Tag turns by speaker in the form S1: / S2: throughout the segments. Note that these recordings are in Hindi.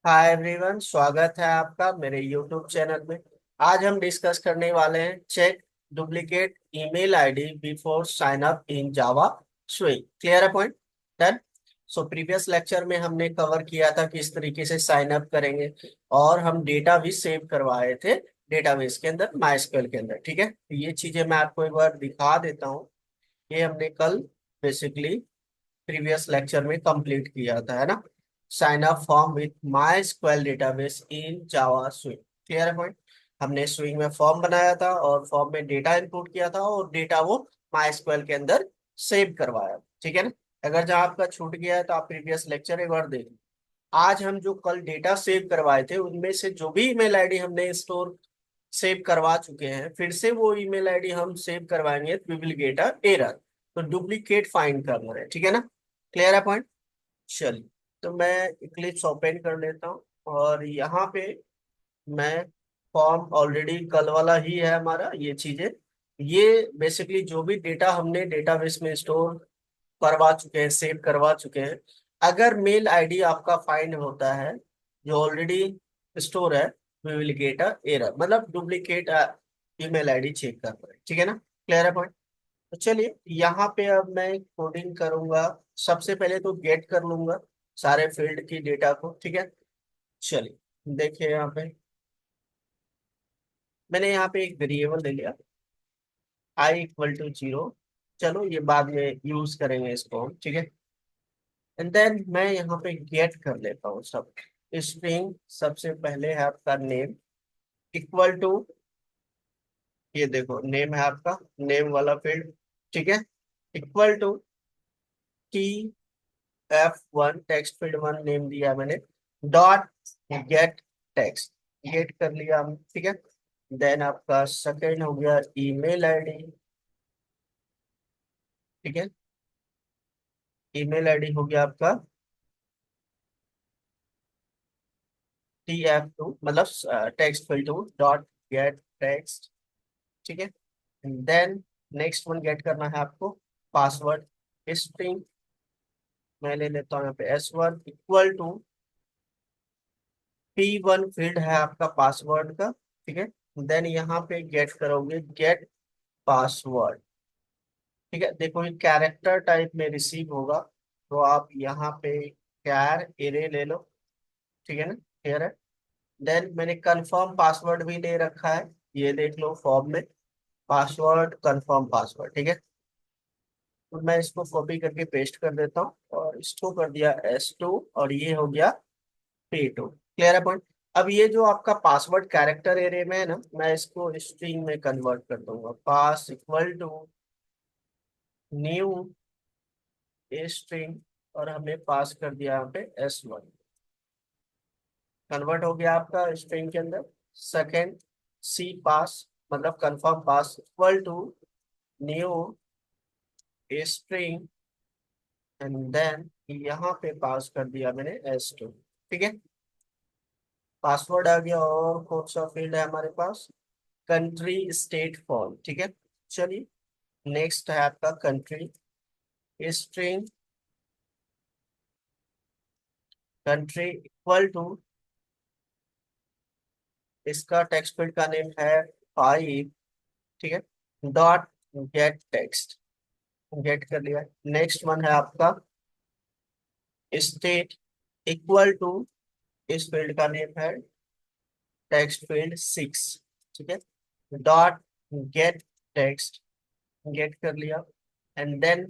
S1: हाय एवरीवन, स्वागत है आपका मेरे यूट्यूब चैनल में। आज हम डिस्कस करने वाले हैं check duplicate email ID before sign up in Java swing. Clear है point? Done. So previous lecture में हमने कवर किया था किस तरीके से साइन अप करेंगे, और हम डेटा भी सेव करवाए थे डेटाबेस के अंदर, माइस्क्वेल के अंदर। ठीक है, तो ये चीजें मैं आपको एक बार दिखा देता हूँ। ये हमने कल बेसिकली प्रीवियस लेक्चर में कंप्लीट किया था, है ना। Sign up form with my स्क्वेल database in Java swing. Clear है पॉइंट? हमने स्विंग में फॉर्म बनाया था और फॉर्म में डेटा इनपुट किया था और डेटा वो माई स्क्वेल के अंदर सेव करवाया। ठीक है ना। अगर जहाँ आपका छूट गया है तो आप प्रीवियस लेक्चर एक बार देख लो। आज हम जो कल डेटा सेव करवाए थे उनमें से जो भी ईमेल आईडी हमने स्टोर सेव करवा चुके हैं, फिर से वो ईमेल आईडी हम सेव करवाएंगे तो we will get a error. तो डुप्लीकेट फाइंड करना है। ठीक है ना। क्लियर है पॉइंट? चलिए, तो मैं इक्लिप्स ओपन कर लेता हूँ और यहाँ पे मैं फॉर्म ऑलरेडी कल वाला ही है हमारा। ये चीजें, ये बेसिकली जो भी डेटा हमने डेटाबेस में स्टोर करवा चुके हैं, सेव करवा चुके हैं, अगर मेल आईडी आपका फाइंड होता है जो ऑलरेडी स्टोर है, we will get a error, मतलब डुप्लीकेट ईमेल आईडी चेक कर रहे हैं। ठीक है ना। क्लियर है पॉइंट? तो चलिए, यहाँ पे अब मैं कोडिंग करूंगा। सबसे पहले तो गेट कर लूंगा सारे फील्ड की डेटा को। ठीक है, चलिए देखिए यहाँ पे मैंने यहाँ पे एक वेरिएबल ले लिया, i = 0। चलो ये बाद में यूज करेंगे इसको हम। ठीक है, एंड देन मैं यहाँ पे गेट कर लेता हूँ सब स्ट्रिंग। सबसे पहले है आपका नेम इक्वल टू, ये देखो नेम है आपका, नेम वाला फील्ड। ठीक है, equal to F1 text field one name दिया मैंने, डॉट गेट टेक्स्ट। गेट कर लिया हम। ठीक है, देन आपका सेकेंड हो गया ईमेल आईडी। ठीक है, ईमेल आईडी हो गया आपका TF2, मतलब text field to dot gate text. ठीक है, देन नेक्स्ट वन गेट करना है आपको पासवर्ड स्ट्रिंग। मैं ले लेता हूँ यहाँ पे S1 equal to P1 field है आपका पासवर्ड का। ठीक है, देन यहाँ पे गेट करोगे गेट पासवर्ड। ठीक है, देखो ये कैरेक्टर टाइप में रिसीव होगा, तो आप यहाँ पे कैर एरे ले लो। ठीक है ना, क्लियर है। देन मैंने कंफर्म पासवर्ड भी ले रखा है, ये देख लो फॉर्म में, पासवर्ड कंफर्म पासवर्ड। ठीक है, तो मैं इसको कॉपी करके पेस्ट कर देता हूँ और इसको कर दिया S2, और ये हो गया P2। क्लियर है पॉइंट? अब ये जो आपका पासवर्ड कैरेक्टर एरे में है ना, मैं इसको स्ट्रिंग में कन्वर्ट कर दूंगा। पास इक्वल टू न्यू स्ट्रिंग, और हमने पास कर दिया यहाँ पे S1। कन्वर्ट हो गया आपका स्ट्रिंग के अंदर। सेकेंड सी पास, मतलब confirm pass equal to new string, and then यहाँ पे पास कर दिया मैंने S2। ठीक है, पासवर्ड आ गया। और कौन सा फील्ड है हमारे पास? Country state form. ठीक है, चलिए नेक्स्ट है आपका country string. Country equal to, इसका टेक्स्ट फील्ड का नेम है 5। ठीक है, डॉट गेट टेक्स्ट। गेट कर लिया। नेक्स्ट वन है आपका स्टेट इक्वल टू, इस फील्ड का नेम है टेक्स्ट फील्ड 6। ठीक है, डॉट गेट टेक्स्ट। गेट कर लिया। एंड देन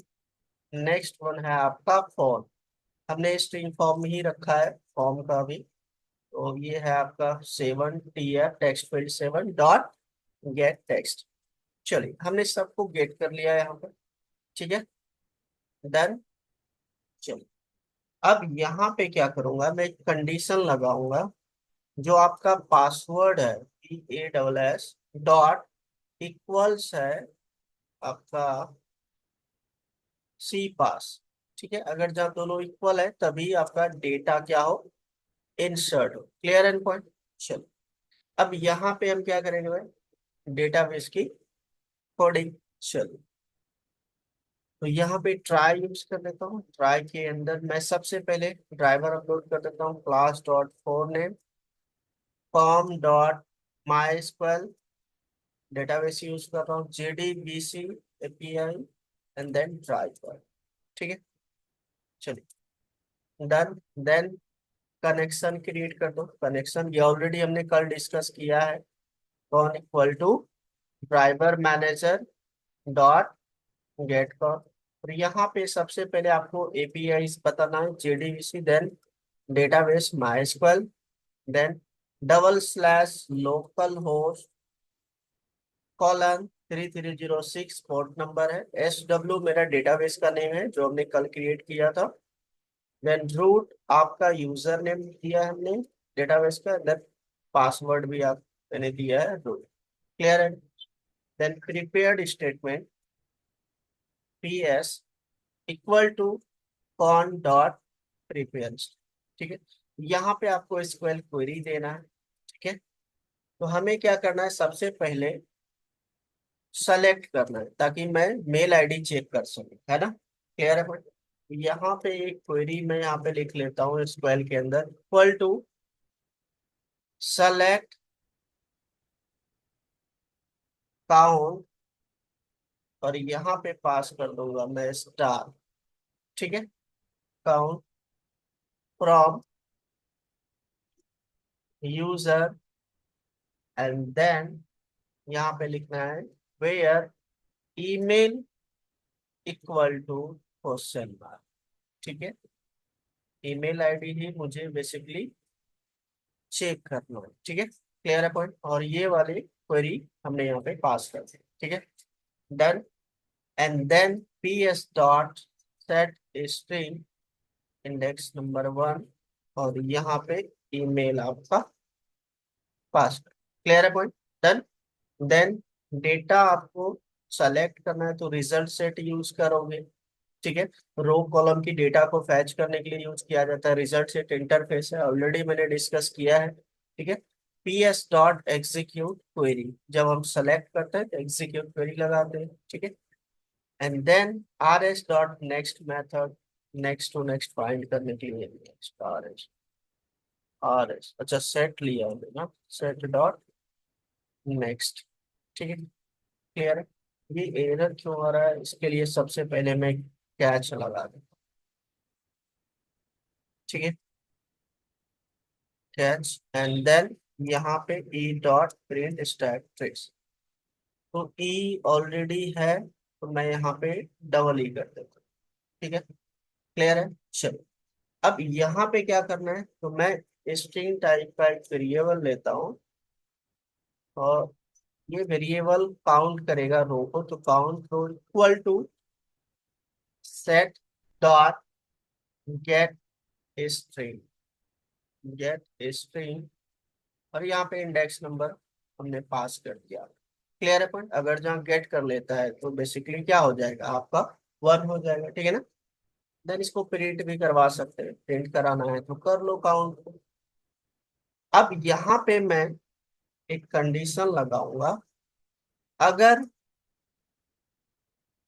S1: नेक्स्ट वन है आपका फॉर्म। हमने स्ट्रिंग फॉर्म ही रखा है फॉर्म का भी, तो ये है आपका 7 TF text field 7 dot gate text. चलिए हमने सबको गेट कर लिया है यहाँ पर। ठीक है, डन। चलिए, अब यहाँ पे क्या करूंगा, मैं एक कंडीशन लगाऊंगा। जो आपका पासवर्ड है PASS डॉट इक्वल्स है आपका सी पास। ठीक है, अगर जब दोनों इक्वल है तभी आपका डेटा क्या हो, इंसर्ट हो। Clear and point? चलो, अब यहाँ पे हम क्या करेंगे भाई, डेटाबेस की कोडिंग। चलो तो यहाँ पे ट्राई यूज कर लेता हूँ। ट्राई के अंदर मैं सबसे पहले ड्राइवर अपलोड कर देता हूँ, class dot for name com dot my स्क्वेल, database use कर रहा हूँ JDBC API and then driver. ठीक है, चलिए डन। देन कनेक्शन क्रिएट कर दो। कनेक्शन ये ऑलरेडी हमने कल डिस्कस किया है, कौन equal to driver manager dot get का। और यहाँ पे सबसे पहले आपको एपीआई बताना है, JDBC, then database MySQL, then double slash local host colon 3306 port number है, SW मेरा डेटाबेस का नेम है जो हमने कल क्रिएट किया था, देन रूट आपका यूजर नेम दिया है हमने डेटाबेस का, देन पासवर्ड भी आप मैंने दिया है रूट। क्लियर है। Then prepared statement PS equal to con dot prepare. ठीक है, यहाँ पे आपको SQL क्वेरी देना है। ठीक है, तो हमें क्या करना है, सबसे पहले सेलेक्ट करना है ताकि मैं मेल आईडी चेक कर सकूं, है ना। क्लियर है पॉइंट। यहाँ पे एक क्वेरी मैं यहाँ पे लिख लेता हूँ SQL के अंदर, इक्वल टू सेलेक्ट काउंट, और यहाँ पे पास कर दूंगा मैं स्टार। ठीक है, count from user, and then यहाँ पे लिखना है where email equal to question mark. ठीक है, ईमेल आईडी ही मुझे बेसिकली चेक करना है। ठीक है, क्लियर है पॉइंट। और ये वाली क्वेरी हमने यहाँ पे पास कर दी। ठीक है, done. And then PS dot set string index number 1, और यहाँ पे ईमेल आपका पास। क्लियर है पॉइंट, डन। देन डेटा आपको सेलेक्ट करना है तो रिजल्ट सेट यूज करोगे। ठीक है, रो कॉलम की डेटा को फैच करने के लिए यूज किया जाता है। रिजल्ट सेट इंटरफेस है, ऑलरेडी मैंने डिस्कस किया है। ठीक है, PS डॉट एग्जीक्यूट क्वेरी, जब हम सेलेक्ट करते हैं तो एग्जीक्यूट क्वेरी लगाते हैं। ठीक है, and then RS dot next method, next to next find करने के लिए नेक्स्ट RS अच्छा सेट लिया हमने ना, सेट डॉट नेक्स्ट। ठीक है, क्लियर है। ये एरर क्यों आ रहा है, इसके लिए सबसे पहले मैं कैच लगा दूं। ठीक है, कैच, एंड देन यहाँ पे E dot print stack trace. तो ई ऑलरेडी है तो मैं यहाँ पे डबल ई कर देता हूँ। ठीक है, क्लियर है। चलो अब यहाँ पे क्या करना है, तो मैं स्ट्रिंग टाइप का एक वेरिएबल लेता हूँ, और ये वेरिएबल काउंट करेगा रो को, तो count row equal to set dot get string, get string, और यहाँ पे इंडेक्स नंबर हमने पास कर दिया। क्लियर है पॉइंट। अगर जहाँ गेट कर लेता है तो बेसिकली क्या हो जाएगा आपका 1 हो जाएगा। ठीक है ना। देन इसको प्रिंट भी करवा सकते हैं, प्रिंट कराना है तो कर लो काउंट। अब यहाँ पे मैं एक कंडीशन लगाऊंगा, अगर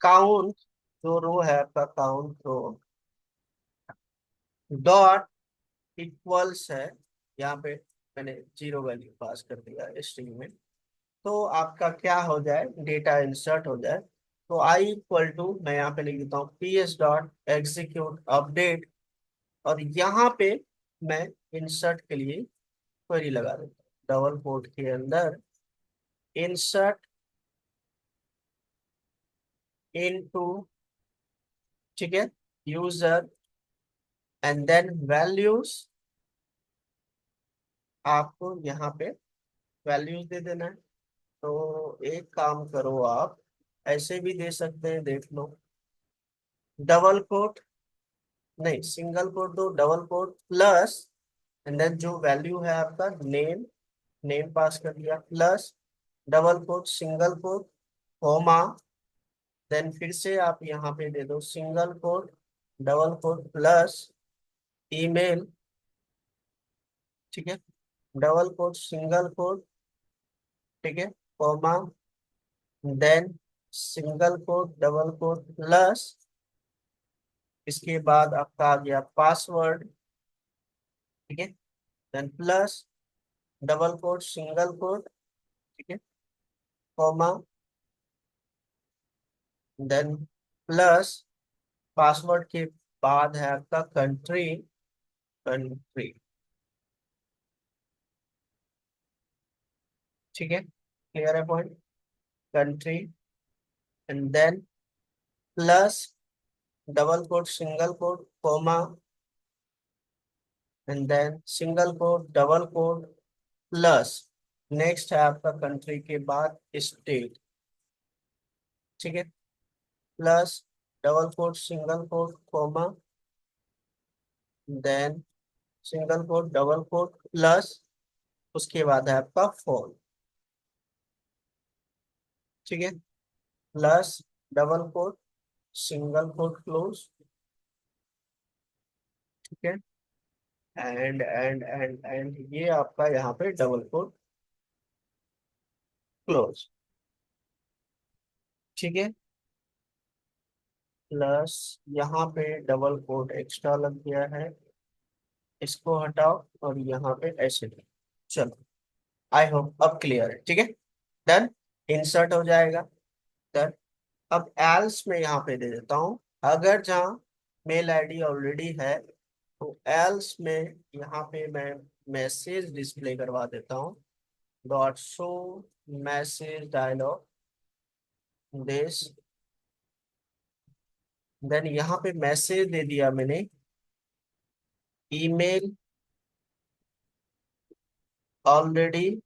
S1: काउंट जो रो है आपका काउंट रो डॉट इक्वल्स है, यहाँ पे मैंने जीरो वैल्यू पास कर दिया स्ट्रिंग में, तो आपका क्या हो जाए, डेटा इंसर्ट हो जाए। तो आई इक्वल टू मैं यहाँ पे लिख देता हूँ PS डॉट एग्जीक्यूट अपडेट, और यहाँ पे मैं इंसर्ट के लिए क्वेरी लगा देता हूँ डबल कोट के अंदर, इंसर्ट इनटू, ठीक है, यूजर, एंड देन वैल्यूज, आपको यहाँ पे वैल्यूज दे देना है। तो एक काम करो आप, ऐसे भी दे सकते हैं, देख लो, डबल कोट नहीं सिंगल कोट दो, double quote plus, and then जो वैल्यू है आपका नेम, नेम पास कर दिया, plus double quote single quote comma, then फिर से आप यहाँ पे दे दो single quote double quote plus email. ठीक है, डबल कोट सिंगल कोट, ठीक है, comma, then single quote double quote plus इसके बाद आपका आ गया पासवर्ड, ठीक है। Then plus double quote single quote, ठीक है, कॉमा, देन प्लस पासवर्ड के बाद है आपका कंट्री, कंट्री, ठीक है, क्लियर है point, country, and then plus double quote single quote comma, and then single quote double quote plus, next है आपका कंट्री के बाद स्टेट, ठीक है, plus double quote single quote comma, then single quote double quote plus, उसके बाद है आपका फोन, ठीक है, plus double quote single quote close, ठीक है, एंड ये आपका यहाँ पे डबल कोट क्लोज, ठीक है, प्लस यहाँ पे डबल कोट एक्स्ट्रा लग गया है, इसको हटाओ और यहाँ पे ऐसे दो। चलो, आई होप अब क्लियर है, ठीक है, डन, इंसर्ट हो जाएगा, डन। अब एल्स में यहाँ पे दे देता हूँ, अगर जहाँ मेल आईडी ऑलरेडी है तो एल्स में यहाँ पे मैं मैसेज डिस्प्ले करवा देता हूँ, dot show message dialog this, then यहाँ पे मैसेज दे दिया मैंने, ईमेल ऑलरेडी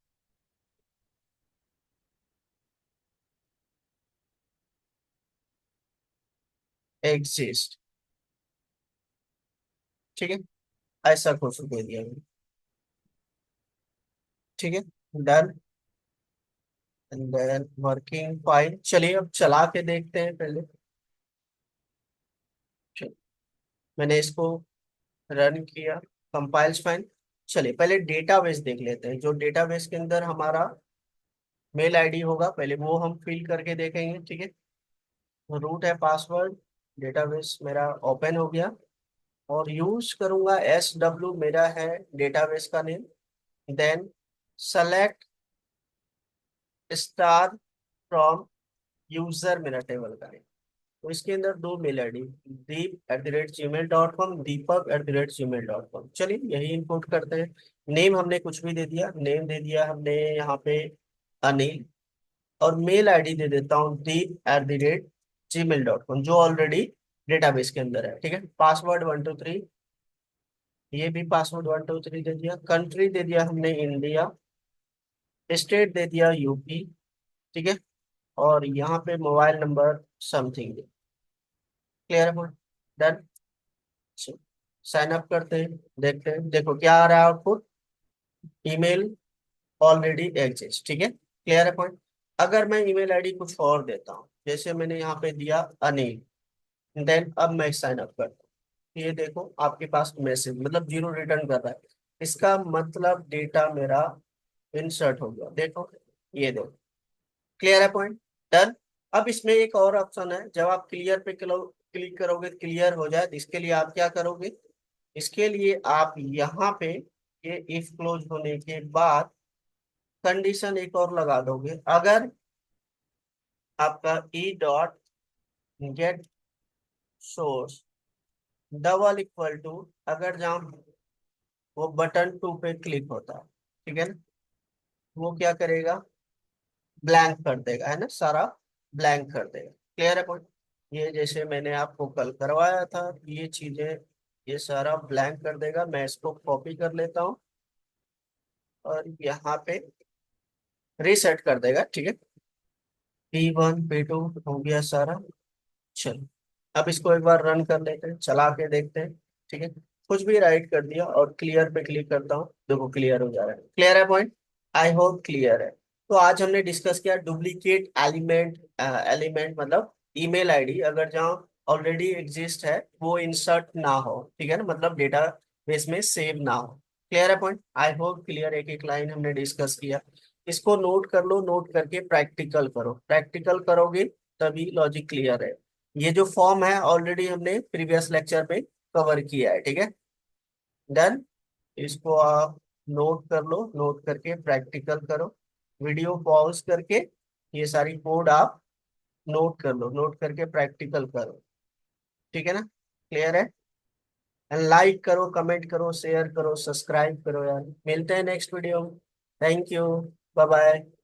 S1: एग्जिस्ट, ठीक है, ऐसा कुछ दे दिया मैंने, ठीक है, done, and then working fine. चलिए अब चला के देखते हैं पहले। चलिए, मैंने इसको रन किया, कंपाइल्स फाइन। चलिए पहले डेटाबेस देख लेते हैं, जो डेटाबेस के अंदर हमारा मेल आईडी होगा पहले वो हम फिल करके देखेंगे, ठीक है। रूट है पासवर्ड, डेटाबेस मेरा ओपन हो गया, और यूज करूंगा SW, मेरा है डेटाबेस का name, then select star from user, मेरा टेबल का नेम। तो इसके अंदर दो मेल आईडी, deep@gmail.com, deepak@gmail.com। चलिए यही इनपुट करते हैं। नेम हमने कुछ भी दे दिया, नेम दे दिया हमने यहाँ पे अनिल, और मेल आईडी दे देता हूँ deep@gmail.com, जो ऑलरेडी डेटाबेस के अंदर है, ठीक है। पासवर्ड 123, ये भी पासवर्ड 123 दे दिया, कंट्री दे दिया हमने इंडिया, स्टेट दे दिया यूपी, ठीक है, और यहाँ पे मोबाइल नंबर समथिंग, क्लियर है, डन। साइन अप करते हैं, देखते हैं, देखो क्या आ रहा है आउटपुट, ईमेल ऑलरेडी एग्जिस्ट, ठीक है, क्लियर है पॉइंट। अगर मैं ईमेल आईडी कुछ और देता हूँ, जैसे मैंने यहाँ पे दिया अनिल, देन अब मैं साइन अप करता हूँ, ये देखो आपके पास मैसेज, मतलब जीरो रिटर्न कर रहा है, इसका मतलब डेटा मेरा इंसर्ट हो गया, देखो, ये देखो, क्लियर है पॉइंट, डन। अब इसमें एक और ऑप्शन है, जब आप क्लियर पे क्लिक करोगे क्लियर हो जाए, तो इसके लिए आप क्या करोगे, इसके लिए आप यहाँ पे ये इफ क्लोज होने के बाद कंडीशन एक और लगा दोगे, अगर आपका e dot get source double equal to, अगर जहाँ वो बटन 2 पे क्लिक होता है, ठीक है ना, वो क्या करेगा, ब्लैंक कर देगा, है ना, सारा ब्लैंक कर देगा, क्लियर है पॉइंट। ये जैसे मैंने आपको कल करवाया था, ये चीजें ये सारा ब्लैंक कर देगा, मैं इसको कॉपी कर लेता हूँ और यहाँ पे रीसेट कर देगा, ठीक है। P1 P2 हो गया सारा। चलो अब इसको एक बार रन कर लेते हैं, चला के देखते हैं, ठीक है। कुछ भी राइट कर दिया और क्लियर पे क्लिक करता हूँ, देखो क्लियर हो जा रहा है, क्लियर है पॉइंट, आई होप क्लियर है। तो आज हमने डिस्कस किया डुप्लीकेट एलिमेंट, एलिमेंट मतलब ईमेल आईडी अगर जहाँ ऑलरेडी एग्जिस्ट है वो इंसर्ट ना हो, ठीक है ना, मतलब डेटा बेस में सेव ना हो, क्लियर है पॉइंट, आई होप क्लियर। एक एक लाइन हमने डिस्कस किया, इसको नोट कर लो, नोट करके प्रैक्टिकल करो, प्रैक्टिकल करोगे तभी लॉजिक क्लियर है। ये जो फॉर्म है ऑलरेडी हमने प्रीवियस लेक्चर में कवर किया है, ठीक है। डन। इसको आप नोट कर लो, नोट करके प्रैक्टिकल करो, वीडियो पॉज करके ये सारी कोड आप नोट कर लो, नोट करके प्रैक्टिकल करो, ठीक है ना। क्लियर है। लाइक करो, कमेंट करो, शेयर करो, सब्सक्राइब करो यार। मिलते हैं नेक्स्ट वीडियो में। Thank you. Bye bye.